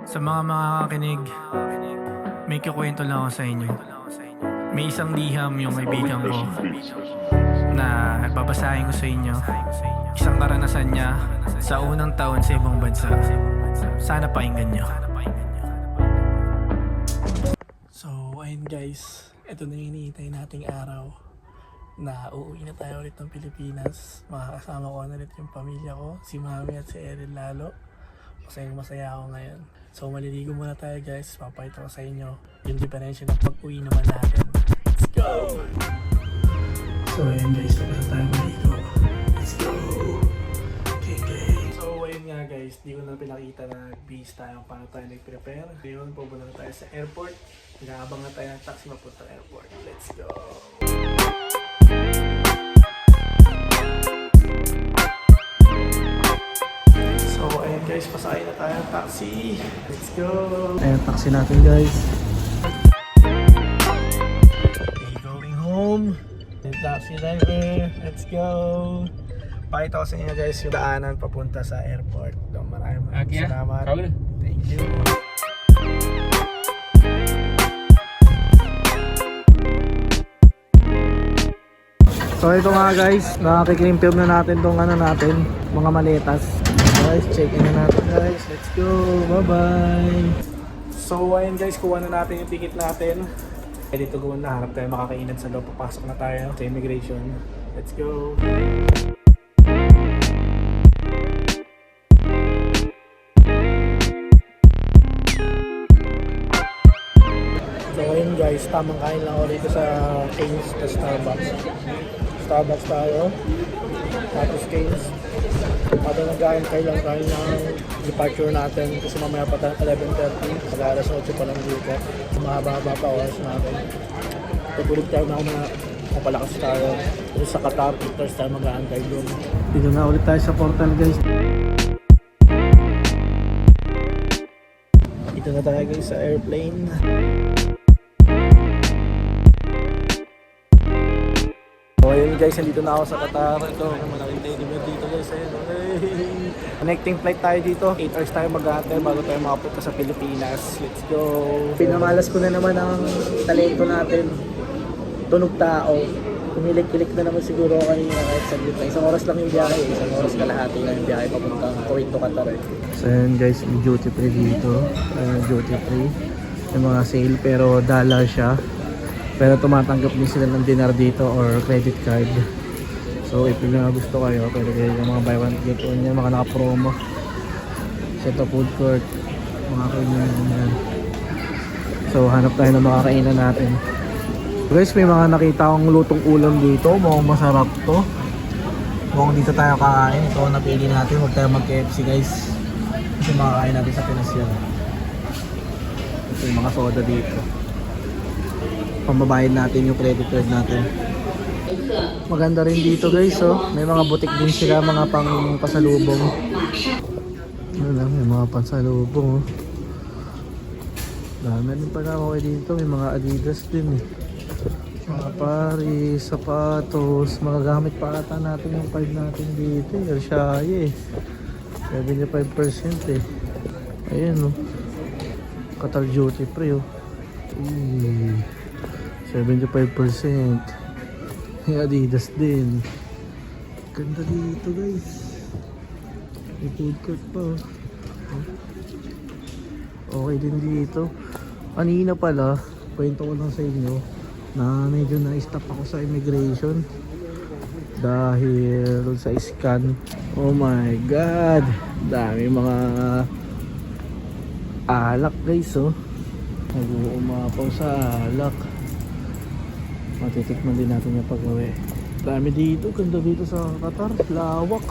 Sa mga makakakinig, may kikwento lang ako sa inyo. May isang liham yung kaibigan ko na babasahin ko sa inyo. Isang karanasan niya sa unang taon sa ibang bansa. Sana pakinggan niyo. So, ayun guys. Ito na yung hinihintay nating araw na uuwi na tayo ulit ng Pilipinas. Makakasama ko na ulit yung pamilya ko, si Mami at si Erin lalo. Masaya ako ngayon. So maliligo muna tayo guys. Papakita ko sa inyo yung diferensya ng pag-uwi naman natin. Let's go! So ayun guys, tapos tayo maligo. Let's go! Okay. So ayun nga guys, di ko na pinakita na nag-base tayo paano tayo nag-prepare. Ngayon, pupunta na tayo sa airport. Nag-aabang na tayo ng taxi mapunta airport. Let's go! Guys, pasakay na tayo ng taxi. Let's go! Ayan, taxi natin guys. Okay, going home. Taxi driver. Let's go! Pakita ko sa inyo guys yung daanan papunta sa airport. Maraming salamat. Thank you. So ito nga guys, nakiklaim film na natin tong natin, mga maletas. Guys, check in na natin guys. Let's go. Bye-bye. So ayun guys, kuha na natin yung ticket natin. Ready to go na. Harap tayo makakainan sa loob. Papasok na tayo sa immigration. Let's go. So ayun guys, tamang kain lang ako dito sa Cane's sa Starbucks. Starbucks tayo. Tapos Cane's. Habang nag-aantay lang tayo ng departure natin kasi mamaya pa tayo 11:30, mag-alas 8 pa lang dito. Mahaba-haba pa oras natin. Pagulog tayo na ako na mapalakas tayo. Dito sa Qatar, tapos tayo mag-aantay doon. Dito na ulit tayo sa portal guys. Dito na tayo guys sa airplane. So ayun guys, nandito na ako sa Qatar. Ito, malaking teddy bear dito guys. Ayun. Hey. Connecting flight tayo dito. 8 hours tayo mag-aantay bago tayo makapunta sa Pilipinas. Let's go! Pinamalas ko na naman ang talento natin. Tunog tao. Kumilik-kilik na naman siguro kanina kahit saglit na. Isang oras lang yung biyahe. Isang oras kalahati lang yung biyahe papuntang Kuwait to Qatar eh. So ayun guys, may duty free dito. Duty free. May mga sale pero dollar siya. Pero tumatanggap din sila ng dinar dito or credit card. So if yung gusto kayo, pwede kayo yung mga buy one get one yan, mga naka-promo. Seto food court, mga kainan yan. So hanap tayo ng makakainan natin. Guys, may mga nakita akong lutong ulam dito. Mukhang masarap to. Mukhang dito tayo kakain. Ito napili natin, huwag tayo mag-KFC guys. Kasi makakain natin sa Pinas yan. Ito yung mga soda dito. Pambabayad natin yung credit card natin. Maganda rin dito guys, oh. May mga butik din sila, mga pang pasalubong. May mga pasalubong, oh. Dami rin pala ako dito, may mga Adidas din eh. Mga Paris, sapatos, magagamit pa ata natin yung card natin dito, Ershaye eh. 75% eh. Ayan, oh. Qatar duty free, oh. 75%. May Adidas din. Ganda dito guys. May food court pa, oh. Okay din dito. Kanina pala, kwento ko lang sa inyo na medyo na-stop ako sa immigration dahil sa scan. Oh my god, dami mga alak guys, oh. Nag-uumapaw sa alak. Matitikman din natin yung pag-uwi. Dami dito, ganda dito sa Qatar, lawak.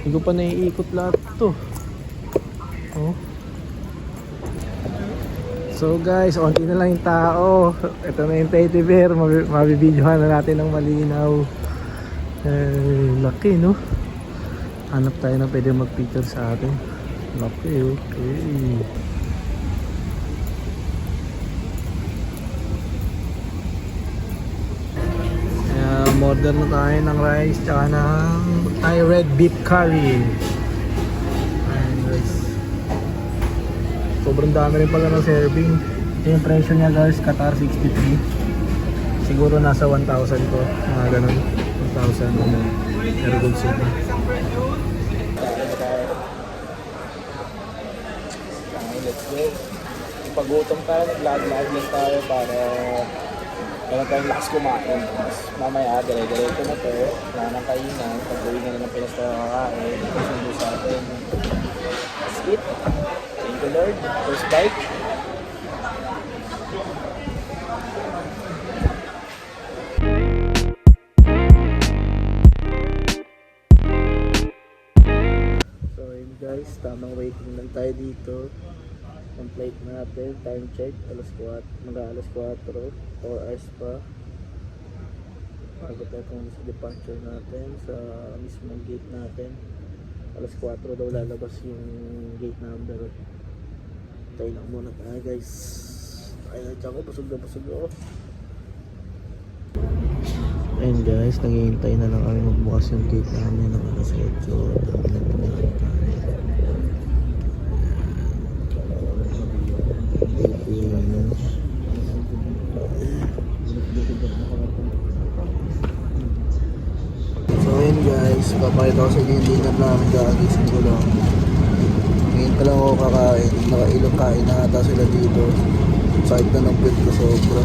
Hindi ko pa naiikot lahat to. Oh. So guys, onti na lang yung tao. Ito na yung teddy bear, mabibidyohan na natin ng malinaw. Laki no. Hanap tayo na pwede mag-picture sa atin. Laki, okay. Order na tayo ng rice tsaka ng Thai red beef curry. Ayan guys. Sobrang dami rin pala ng serving. Yung presyo niya guys, Qatar 63. Siguro nasa 1,000 ko. Mga ganun. 1,000. Very good super. Let's go. Pag-gutom tayo, nag-lag-lag lang tayo para meron tayong lakas kumain. Mas mamaya, dire-diretso na to. Wala nang kainan. Pag-uwi na ng Pinas tayo kakain. Sundo sa atin. Let's eat. Thank you Lord. First bite. So yun guys, tamang waiting lang tayo dito. Ang flight natin, time check, alas 4, mag-alas 4, 4 hours pa. Bago tayo pumunta sa departure natin, sa mismong gate natin. Alas 4 daw lalabas yung gate number. Tayo lang muna tayo guys. Ayun, tsaka busog na busog ako. Ayun guys, naghihintay na lang kami magbukas yung gate namin ng alas 8. So yun guys, papakita ko sa inyo yung dinner namin, kakagising ko lang. Ngayon pa lang ako kakain, nakailang kain na ata sila dito. Sakit na ng pit ko sobra.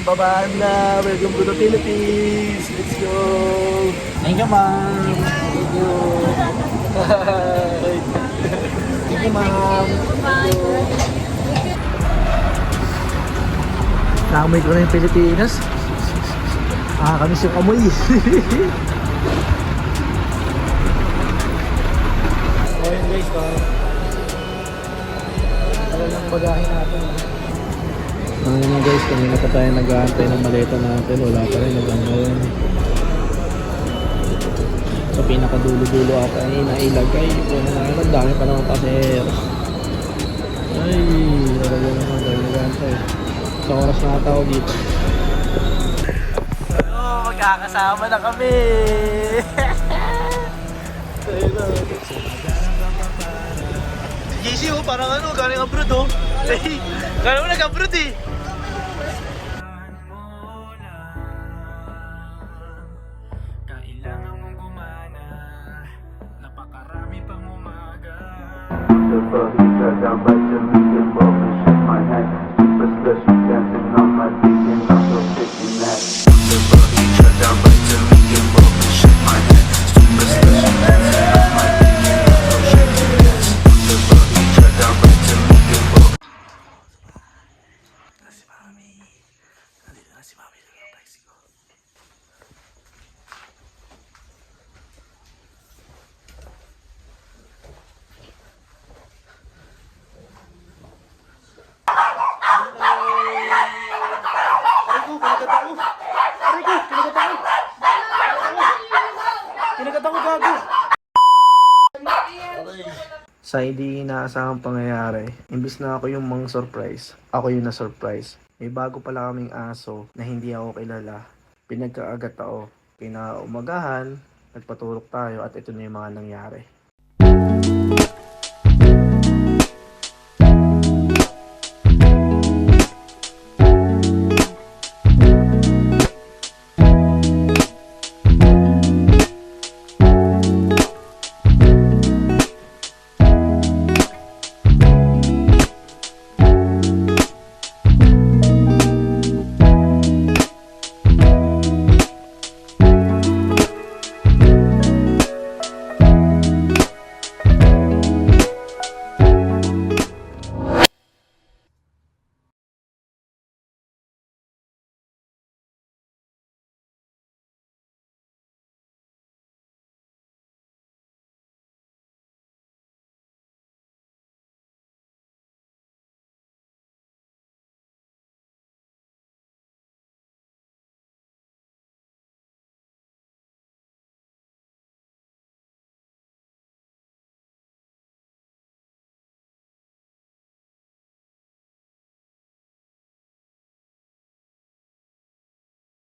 Babaan na, welcome to the Philippines. Let's go. Thank you, ma'am. Thank you. Thank you, ma'am. Thank you. Naamoy ko na yung Pilipinas. Kamiss yung amoy. So yun guys, ano lang bagahin natin. Ngayon guys, kanina pa tayo nag-aantay ng maleta natin, wala pa rin, nag-aantay. Sa pinakadulo-dulo ata ay nailagay, puno na yun, dami pa naman pasero. Ay, talaga naman, dahil nag-aantay. Sa oras na ata ako dito. Oh, magkakasama na kami! Si JC oh, parang ano, galing abroad oh. Kala mo nag-abroad eh. Down by the medium ball and shake my hand. Super special dancing on my dick and I'm so taking that. The body shut down by the medium ball and shake my hand. Super special dancing on my dick and I'm so shaking that. The body shut down by the medium ball. Si Mami. Nandito na si Mami sa Mexico. Sa hindi inaasahang pangyayari, imbis na ako yung mang surprise, ako yung na-surprise. May bago pala kaming aso na hindi ako kilala. Pinagkaagat ako. Kinaumagahan, nagpatulog tayo at ito na yung mga nangyari.